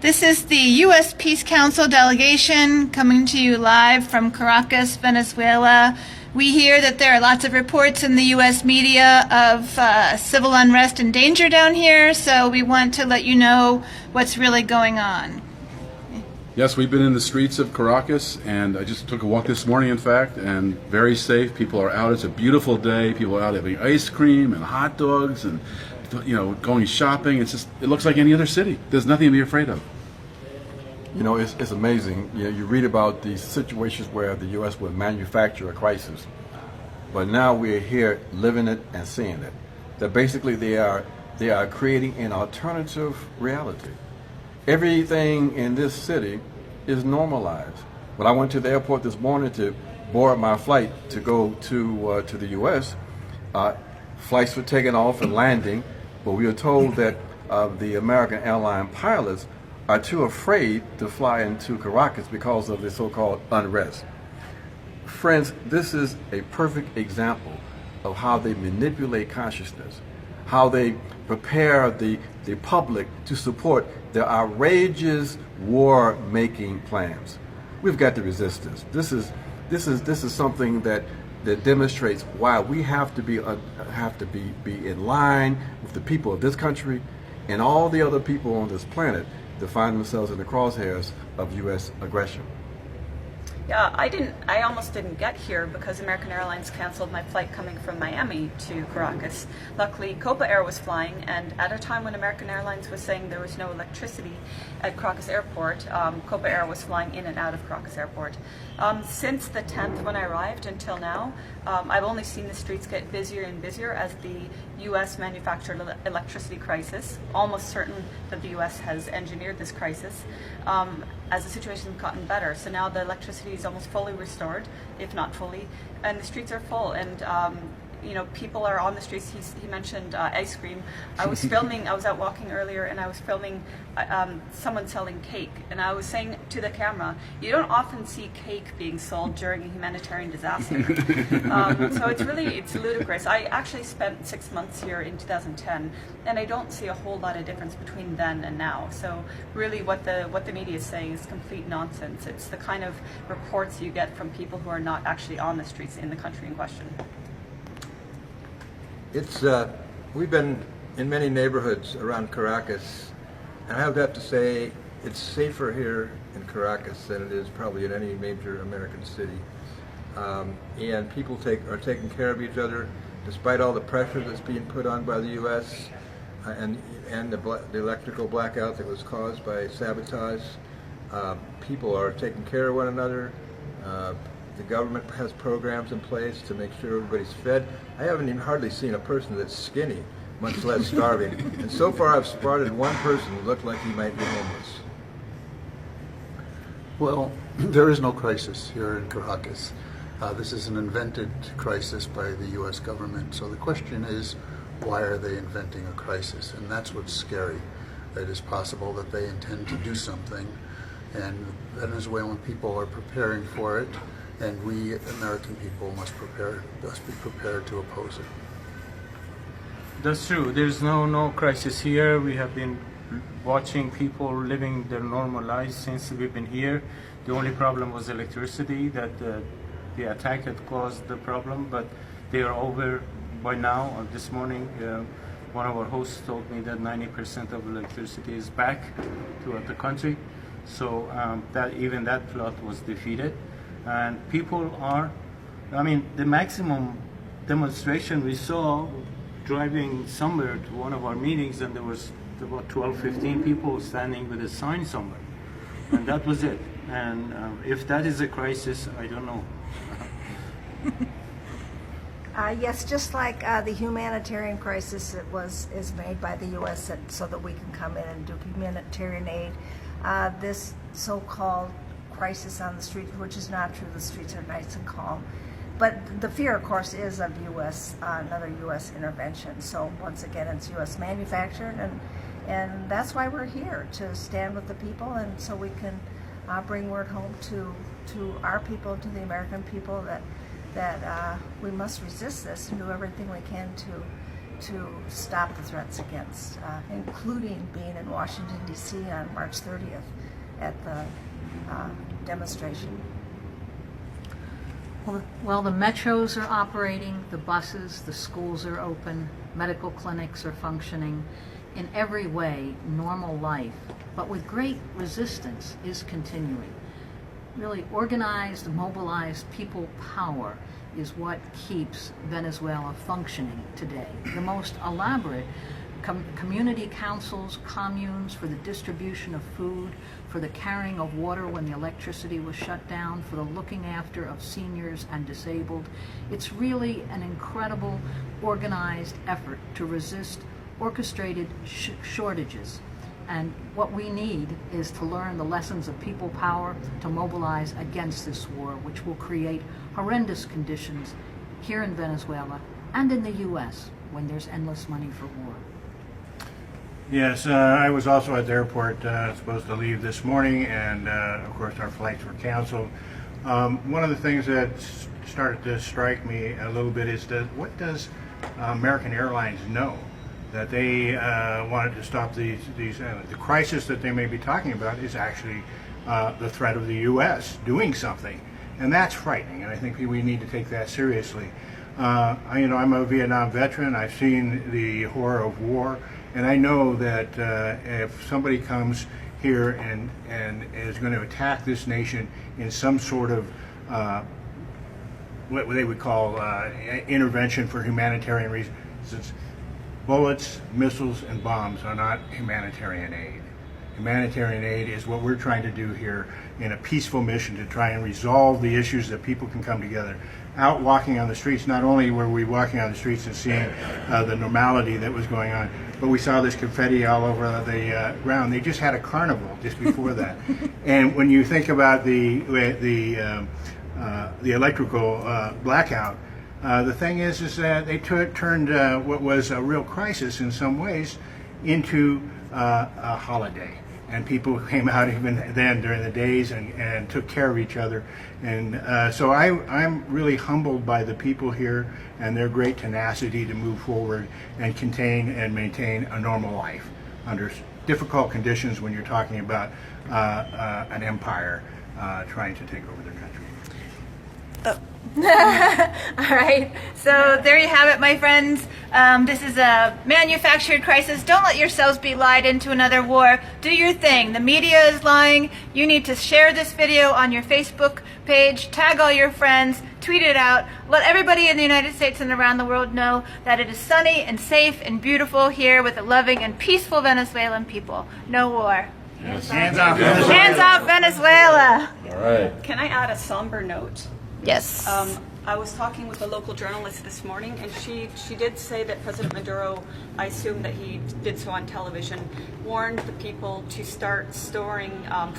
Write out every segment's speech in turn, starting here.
This is the U.S. Peace Council delegation coming to you live from Caracas, Venezuela. We hear that there are lots of reports in the U.S. media of civil unrest and danger down here, so we want to let you know what's really going on. Yes, we've been in the streets of Caracas, and I just took a walk this morning, in fact, and very safe. People are out. It's a beautiful day. People are out having ice cream and hot dogs and, going shopping. It looks like any other city. There's nothing to be afraid of. It's amazing. You read about these situations where the U.S. would manufacture a crisis, but now we're here living it and seeing it. That basically they are creating an alternative reality. Everything in this city is normalized. When I went to the airport this morning to board my flight to go to the U.S., flights were taking off and landing, but we were told that the American Airlines pilots are too afraid to fly into Caracas because of the so-called unrest. Friends, this is a perfect example of how they manipulate consciousness, how they prepare the public to support their outrageous war-making plans. We've got to resist this. This is something that demonstrates why we have to be in line with the people of this country and all the other people on this planet that find themselves in the crosshairs of U.S. aggression. Yeah, I almost didn't get here because American Airlines canceled my flight coming from Miami to Caracas. Luckily, Copa Air was flying, and at a time when American Airlines was saying there was no electricity at Caracas Airport, Copa Air was flying in and out of Caracas Airport. Since the 10th when I arrived until now, I've only seen the streets get busier and busier as the U.S. manufactured electricity crisis, almost certain that the U.S. has engineered this crisis, as the situation has gotten better. So now the electricity is almost fully restored, if not fully, and the streets are full. And people are on the streets. He mentioned ice cream. I was out walking earlier, and I was filming someone selling cake. And I was saying to the camera, you don't often see cake being sold during a humanitarian disaster. So it's ludicrous. I actually spent 6 months here in 2010, and I don't see a whole lot of difference between then and now. So really what the media is saying is complete nonsense. It's the kind of reports you get from people who are not actually on the streets in the country in question. We've been in many neighborhoods around Caracas, and I would have to say it's safer here in Caracas than it is probably in any major American city. And people are taking care of each other despite all the pressure that's being put on by the U.S. and the electrical blackout that was caused by sabotage. People are taking care of one another. The government has programs in place to make sure everybody's fed. I haven't even hardly seen a person that's skinny, much less starving. And so far I've spotted one person who looked like he might be homeless. Well, there is no crisis here in Caracas. This is an invented crisis by the U.S. government. So the question is, why are they inventing a crisis? And that's what's scary. It is possible that they intend to do something, and Venezuelan people are preparing for it. And we American people must be prepared to oppose it. That's true. There's no crisis here. We have been watching people living their normal lives since we've been here. The only problem was electricity, that the attack had caused the problem, but they are over by now. This morning, one of our hosts told me that 90% of electricity is back throughout the country. So that even that plot was defeated. And people are, the maximum demonstration we saw driving somewhere to one of our meetings, and there was about 12, 15 people standing with a sign somewhere. And that was it. And if that is a crisis, I don't know. Yes, just like the humanitarian crisis is made by the U.S. so that we can come in and do humanitarian aid. This so-called crisis on the street, which is not true. The streets are nice and calm. But the fear, of course, is of another U.S. intervention. So once again, it's U.S. manufactured, and that's why we're here, to stand with the people, and so we can bring word home to our people, to the American people, that we must resist this and do everything we can to stop the threats against, including being in Washington, D.C. on March 30th at the demonstration. Well, the metros are operating, the buses, the schools are open, medical clinics are functioning. In every way, normal life, but with great resistance, is continuing. Really organized, mobilized people power is what keeps Venezuela functioning today. The most elaborate community councils, communes for the distribution of food, for the carrying of water when the electricity was shut down, for the looking after of seniors and disabled. It's really an incredible organized effort to resist orchestrated shortages. And what we need is to learn the lessons of people power to mobilize against this war, which will create horrendous conditions here in Venezuela and in the U.S. when there's endless money for war. Yes, I was also at the airport, supposed to leave this morning, and of course our flights were canceled. One of the things that started to strike me a little bit is that what does American Airlines know that they wanted to stop these the crisis that they may be talking about is actually the threat of the U.S. doing something, and that's frightening, and I think we need to take that seriously. I'm a Vietnam veteran. I've seen the horror of war, and I know that if somebody comes here and is going to attack this nation in some sort of what they would call intervention for humanitarian reasons, bullets, missiles, and bombs are not humanitarian aid. Humanitarian aid is what we're trying to do here in a peaceful mission to try and resolve the issues that people can come together. Out walking on the streets, not only were we walking on the streets and seeing the normality that was going on, but we saw this confetti all over the ground. They just had a carnival just before that. And when you think about the electrical blackout, the thing is that they turned what was a real crisis in some ways into a holiday. And people came out even then during the days and took care of each other. And so I'm really humbled by the people here and their great tenacity to move forward and contain and maintain a normal life under difficult conditions when you're talking about an empire trying to take over their country. All right. So there you have it, my friends. This is a manufactured crisis. Don't let yourselves be lied into another war. Do your thing. The media is lying. You need to share this video on your Facebook page, tag all your friends, tweet it out. Let everybody in the United States and around the world know that it is sunny and safe and beautiful here with a loving and peaceful Venezuelan people. No war. Yes. Hands off. Hands off Venezuela. All right. Can I add a somber note? Yes. I was talking with a local journalist this morning, and she did say that President Maduro, I assume that he did so on television, warned the people to start storing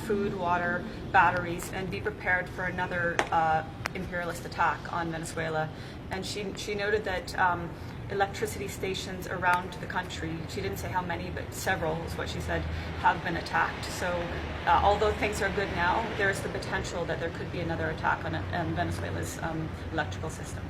food, water, batteries, and be prepared for another imperialist attack on Venezuela. And she noted that electricity stations around the country, she didn't say how many, but several is what she said, have been attacked. So although things are good now, there's the potential that there could be another attack on Venezuela's electrical system.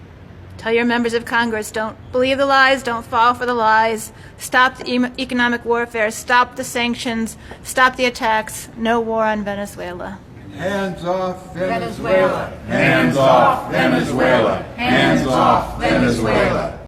Tell your members of Congress, don't believe the lies, don't fall for the lies, stop the economic warfare, stop the sanctions, stop the attacks, no war on Venezuela. Hands off Venezuela. Hands off Venezuela. Hands off Venezuela.